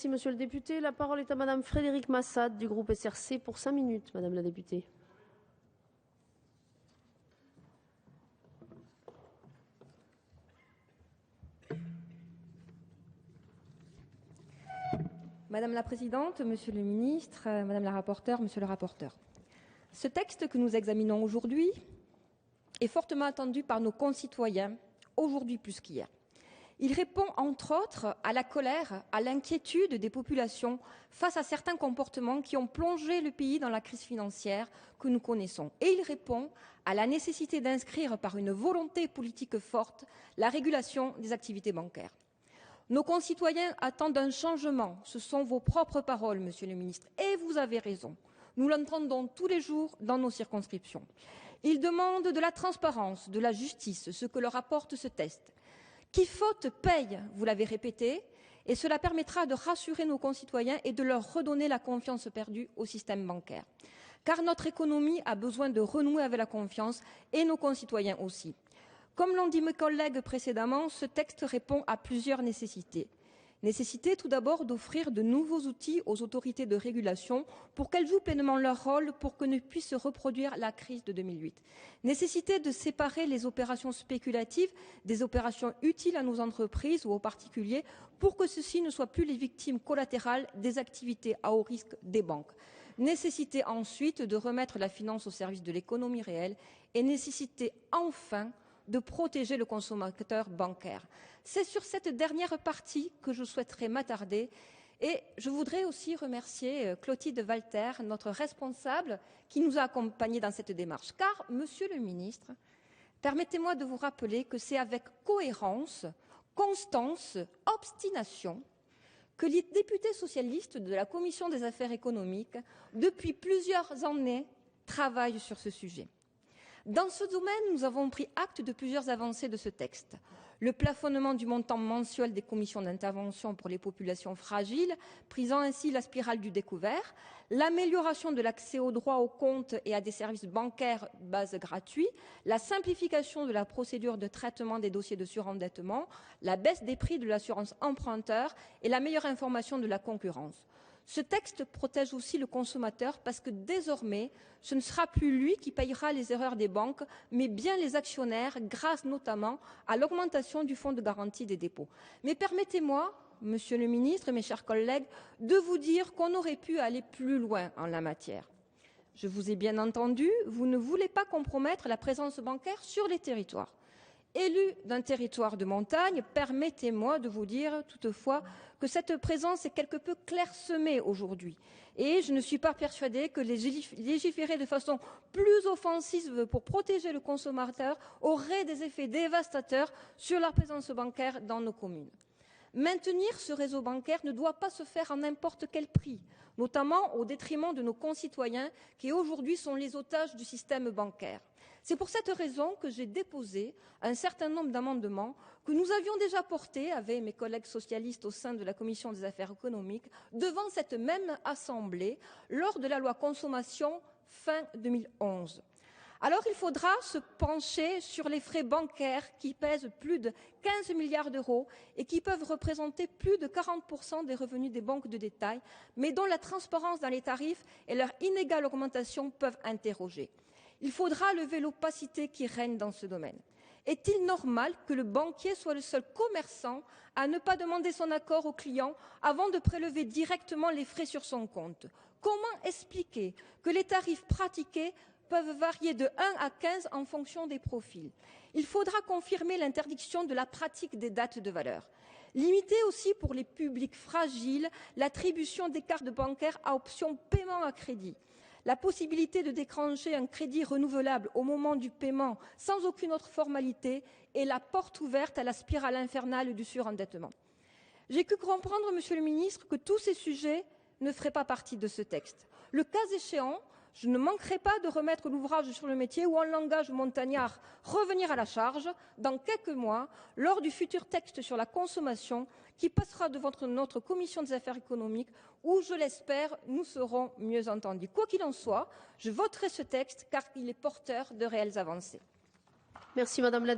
Merci, monsieur le député. La parole est à madame Frédérique Massad du groupe SRC pour 5 minutes, madame la députée. Madame la présidente, monsieur le ministre, madame la rapporteure, monsieur le rapporteur. Ce texte que nous examinons aujourd'hui est fortement attendu par nos concitoyens, aujourd'hui plus qu'hier. Il répond, entre autres, à la colère, à l'inquiétude des populations face à certains comportements qui ont plongé le pays dans la crise financière que nous connaissons. Et il répond à la nécessité d'inscrire par une volonté politique forte la régulation des activités bancaires. Nos concitoyens attendent un changement. Ce sont vos propres paroles, monsieur le ministre. Et vous avez raison. Nous l'entendons tous les jours dans nos circonscriptions. Ils demandent de la transparence, de la justice, ce que leur apporte ce texte. Qui faute paye, vous l'avez répété, et cela permettra de rassurer nos concitoyens et de leur redonner la confiance perdue au système bancaire. Car notre économie a besoin de renouer avec la confiance et nos concitoyens aussi. Comme l'ont dit mes collègues précédemment, ce texte répond à plusieurs nécessités. Nécessité tout d'abord d'offrir de nouveaux outils aux autorités de régulation pour qu'elles jouent pleinement leur rôle pour que ne puisse se reproduire la crise de 2008. Nécessité de séparer les opérations spéculatives des opérations utiles à nos entreprises ou aux particuliers pour que ceux-ci ne soient plus les victimes collatérales des activités à haut risque des banques. Nécessité ensuite de remettre la finance au service de l'économie réelle et nécessité enfin de protéger le consommateur bancaire. C'est sur cette dernière partie que je souhaiterais m'attarder et je voudrais aussi remercier Clotilde Walter, notre responsable, qui nous a accompagnés dans cette démarche. Car, monsieur le ministre, permettez-moi de vous rappeler que c'est avec cohérence, constance, obstination que les députés socialistes de la Commission des affaires économiques, depuis plusieurs années, travaillent sur ce sujet. Dans ce domaine, nous avons pris acte de plusieurs avancées de ce texte. Le plafonnement du montant mensuel des commissions d'intervention pour les populations fragiles, brisant ainsi la spirale du découvert, l'amélioration de l'accès aux droits aux comptes et à des services bancaires de base gratuits, la simplification de la procédure de traitement des dossiers de surendettement, la baisse des prix de l'assurance emprunteur et la meilleure information de la concurrence. Ce texte protège aussi le consommateur parce que désormais, ce ne sera plus lui qui payera les erreurs des banques, mais bien les actionnaires, grâce notamment à l'augmentation du fonds de garantie des dépôts. Mais permettez-moi, monsieur le ministre, mes chers collègues, de vous dire qu'on aurait pu aller plus loin en la matière. Je vous ai bien entendu, vous ne voulez pas compromettre la présence bancaire sur les territoires. Élu d'un territoire de montagne, permettez-moi de vous dire toutefois que cette présence est quelque peu clairsemée aujourd'hui. Et je ne suis pas persuadée que légiférer de façon plus offensive pour protéger le consommateur aurait des effets dévastateurs sur la présence bancaire dans nos communes. Maintenir ce réseau bancaire ne doit pas se faire à n'importe quel prix, notamment au détriment de nos concitoyens qui aujourd'hui sont les otages du système bancaire. C'est pour cette raison que j'ai déposé un certain nombre d'amendements que nous avions déjà portés avec mes collègues socialistes au sein de la Commission des affaires économiques devant cette même Assemblée lors de la loi consommation fin 2011. Alors il faudra se pencher sur les frais bancaires qui pèsent plus de 15 milliards d'euros et qui peuvent représenter plus de 40% des revenus des banques de détail, mais dont la transparence dans les tarifs et leur inégale augmentation peuvent interroger. Il faudra lever l'opacité qui règne dans ce domaine. Est-il normal que le banquier soit le seul commerçant à ne pas demander son accord au client avant de prélever directement les frais sur son compte? Comment expliquer que les tarifs pratiqués peuvent varier de 1 à 15 en fonction des profils? Il faudra confirmer l'interdiction de la pratique des dates de valeur. Limiter aussi pour les publics fragiles l'attribution des cartes bancaires à option paiement à crédit. La possibilité de déclencher un crédit renouvelable au moment du paiement sans aucune autre formalité est la porte ouverte à la spirale infernale du surendettement. J'ai cru comprendre, monsieur le ministre, que tous ces sujets ne feraient pas partie de ce texte. Le cas échéant, je ne manquerai pas de remettre l'ouvrage sur le métier ou en langage montagnard, revenir à la charge dans quelques mois lors du futur texte sur la consommation qui passera devant notre commission des affaires économiques où, je l'espère, nous serons mieux entendus. Quoi qu'il en soit, je voterai ce texte car il est porteur de réelles avancées. Merci, madame la